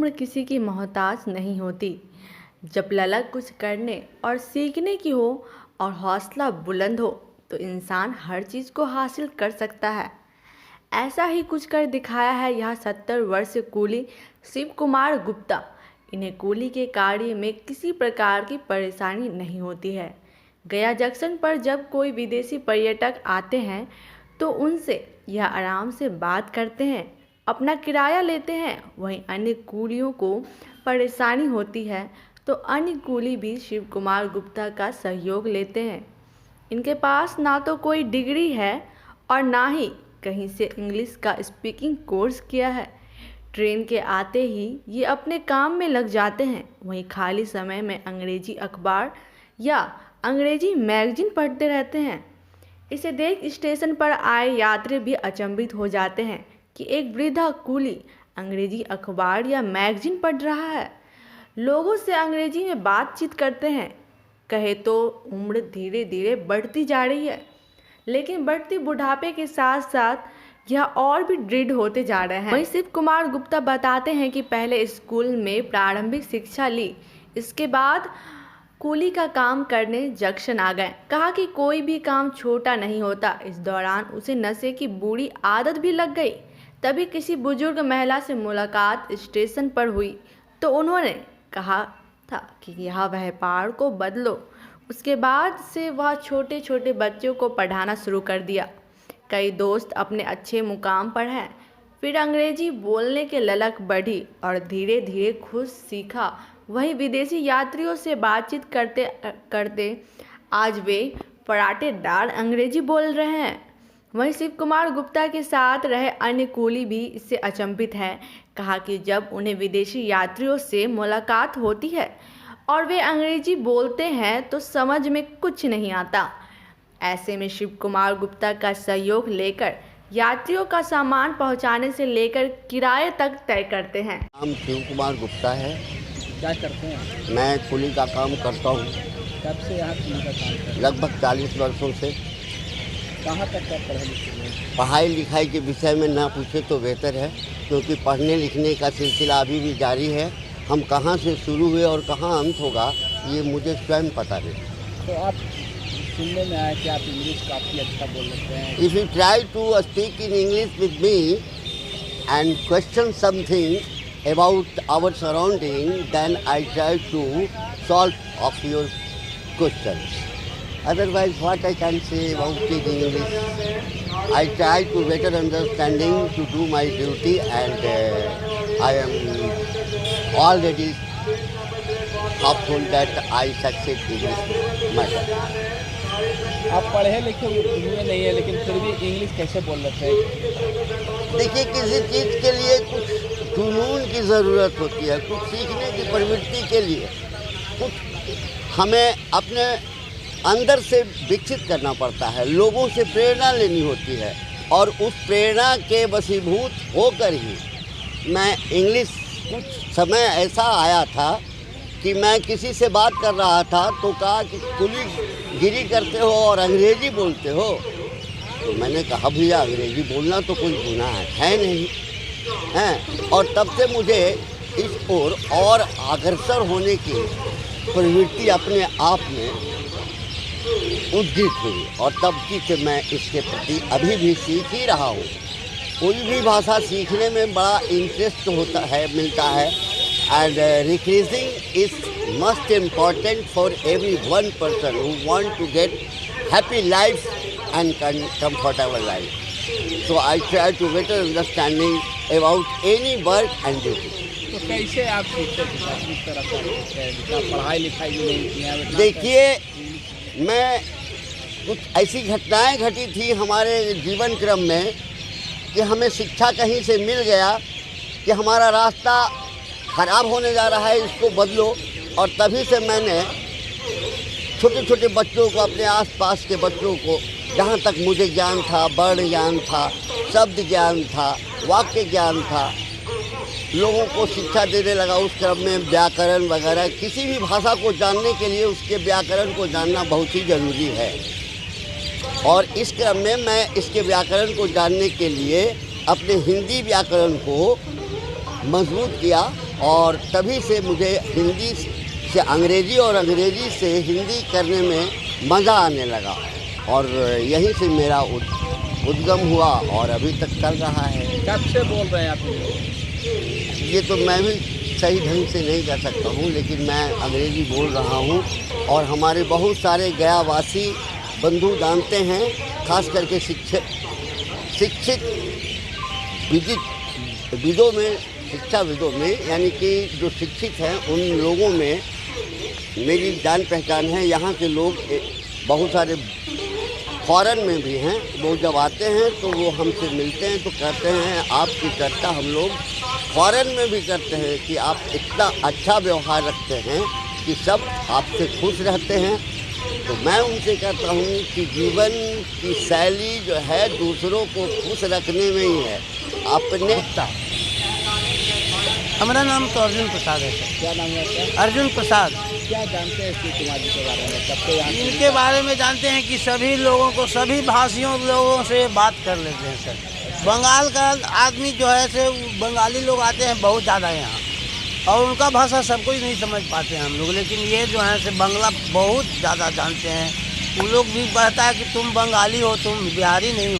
उम्र किसी की मोहताज नहीं होती। जब ललक कुछ करने और सीखने की हो और हौसला बुलंद हो तो इंसान हर चीज़ को हासिल कर सकता है। ऐसा ही कुछ कर दिखाया है यह 70 वर्षीय कूली शिव कुमार गुप्ता। इन्हें कूली के कार्य में किसी प्रकार की परेशानी नहीं होती है। गया जंक्शन पर जब कोई विदेशी पर्यटक आते हैं तो उनसे यह आराम से बात करते हैं, अपना किराया लेते हैं। वहीं अन्य कूलियों को परेशानी होती है तो अन्य कूली भी शिव कुमार गुप्ता का सहयोग लेते हैं। इनके पास ना तो कोई डिग्री है और ना ही कहीं से इंग्लिश का स्पीकिंग कोर्स किया है। ट्रेन के आते ही ये अपने काम में लग जाते हैं। वहीं खाली समय में अंग्रेजी अखबार या अंग्रेजी मैगजीन पढ़ते रहते हैं। इसे देख स्टेशन पर आए यात्री भी अचंभित हो जाते हैं कि एक वृद्धा कूली अंग्रेजी अखबार या मैगजीन पढ़ रहा है। लोगों से अंग्रेजी में बातचीत करते हैं। कहे तो उम्र धीरे धीरे बढ़ती जा रही है, लेकिन बढ़ती बुढ़ापे के साथ साथ यह और भी दृढ़ होते जा रहे हैं। वहीं शिव कुमार गुप्ता बताते हैं कि पहले स्कूल में प्रारंभिक शिक्षा ली, इसके बाद कूली का काम करने जंक्शन आ गए। कहा कि कोई भी काम छोटा नहीं होता। इस दौरान उसे नशे की बुरी आदत भी लग गई। तभी किसी बुजुर्ग महिला से मुलाकात स्टेशन पर हुई तो उन्होंने कहा था कि यह व्यापार को बदलो। उसके बाद से वह छोटे छोटे बच्चों को पढ़ाना शुरू कर दिया। कई दोस्त अपने अच्छे मुकाम पर हैं। फिर अंग्रेजी बोलने के ललक बढ़ी और धीरे धीरे खुद सीखा। वही विदेशी यात्रियों से बातचीत करते करते आज वे फराटेदार अंग्रेजी बोल रहे हैं। वहीं शिव कुमार गुप्ता के साथ रहे अन्य कूली भी इससे अचंभित हैं। कहा कि जब उन्हें विदेशी यात्रियों से मुलाकात होती है और वे अंग्रेजी बोलते हैं तो समझ में कुछ नहीं आता। ऐसे में शिव कुमार गुप्ता का सहयोग लेकर यात्रियों का सामान पहुंचाने से लेकर किराए तक तय करते हैं। नाम शिव कुमार गुप्ता है। क्या करते हैं? मैं कूली का काम करता हूँ। कब से यहाँ कूली का काम करते हैं? लगभग 40 वर्षों से। कहाँ तक का पढ़े लिखे हैं? पढ़ाई लिखाई के विषय में ना पूछे तो बेहतर है, क्योंकि पढ़ने लिखने का सिलसिला अभी भी जारी है। हम कहाँ से शुरू हुए और कहाँ अंत होगा ये मुझे स्वयं पता नहीं। तो आप सुनने में आया कि आप इंग्लिश काफ़ी अच्छा बोल लेते हैं। If you try to speak in English with me and question something about our surrounding, then I try to solve of your questions. Otherwise, what I can say about it in English, I try to better understanding to do my duty, and I am already hopeful that I succeed in this matter. आप पढ़े लिखे हुए नहीं है, लेकिन फिर भी English कैसे बोल लेते हैं? देखिए, किसी चीज़ के लिए कुछ जुनून की ज़रूरत होती है, कुछ सीखने की प्रवृत्ति के लिए कुछ हमें अपने अंदर से विकसित करना पड़ता है। लोगों से प्रेरणा लेनी होती है और उस प्रेरणा के वशीभूत होकर ही मैं इंग्लिश, कुछ समय ऐसा आया था कि मैं किसी से बात कर रहा था तो कहा कि कूली गिरी करते हो और अंग्रेजी बोलते हो। तो मैंने कहा भैया, अंग्रेजी बोलना तो कोई गुनाह है नहीं हैं। और तब से मुझे इस ओर और अग्रसर होने की प्रवृत्ति अपने आप में उद्गीत हुई और तब की से मैं इसके प्रति अभी भी सीख ही रहा हूँ। कोई भी भाषा सीखने में बड़ा इंटरेस्ट होता है, मिलता है। And recreation is must important for every one person who want to get happy life and comfortable life. So I try to better understanding about any work and duty. तो कैसे आप सीखते हैं? किस तरह का पढ़ाई लिखाई भी नहीं की है? देखिए, मैं कुछ ऐसी घटनाएं घटी थी हमारे जीवन क्रम में कि हमें शिक्षा कहीं से मिल गया कि हमारा रास्ता खराब होने जा रहा है, इसको बदलो। और तभी से मैंने छोटे छोटे बच्चों को, अपने आसपास के बच्चों को, जहाँ तक मुझे ज्ञान था, वर्ण ज्ञान था, शब्द ज्ञान था, वाक्य ज्ञान था, लोगों को शिक्षा देने लगा। उस क्रम में व्याकरण वगैरह, किसी भी भाषा को जानने के लिए उसके व्याकरण को जानना बहुत ही ज़रूरी है। और इस क्रम में मैं इसके व्याकरण को जानने के लिए अपने हिंदी व्याकरण को मजबूत किया और तभी से मुझे हिंदी से अंग्रेज़ी और अंग्रेज़ी से हिंदी करने में मज़ा आने लगा और यहीं से मेरा उद्गम हुआ और अभी तक चल रहा है। कब से बोल रहे हैं आप हिंदी? ये तो मैं भी सही ढंग से नहीं कर सकता हूँ, लेकिन मैं अंग्रेज़ी बोल रहा हूँ और हमारे बहुत सारे गयावासी बंधु जानते हैं, खास करके शिक्षित विदों में, शिक्षाविदों में, यानी कि जो शिक्षित हैं उन लोगों में मेरी जान पहचान है। यहाँ के लोग बहुत सारे फॉरेन में भी हैं, वो जब आते हैं तो वो हमसे मिलते हैं तो कहते हैं आपकी चर्चा हम लोग फॉरेन में भी करते हैं कि आप इतना अच्छा व्यवहार रखते हैं कि सब आपसे खुश रहते हैं। तो मैं उनसे कहता हूँ कि जीवन की शैली जो है दूसरों को खुश रखने में ही है। अपने हमारा नाम तो अर्जुन प्रसाद है सर। क्या नाम है आपका? अर्जुन प्रसाद। क्या जानते हैं श्री कुमार जी के बारे में? कब से जानते हैं? इनके बारे में जानते हैं कि सभी लोगों को, सभी भाषियों लोगों से बात कर लेते हैं सर। बंगाल का आदमी जो है से बंगाली लोग आते हैं बहुत ज़्यादा यहाँ, और उनका भाषा सब कोई नहीं समझ पाते हैं हम लोग, लेकिन ये जो है से बंगला बहुत ज़्यादा जानते हैं। वो लोग भी कहता है कि तुम बंगाली हो, तुम बिहारी नहीं हो।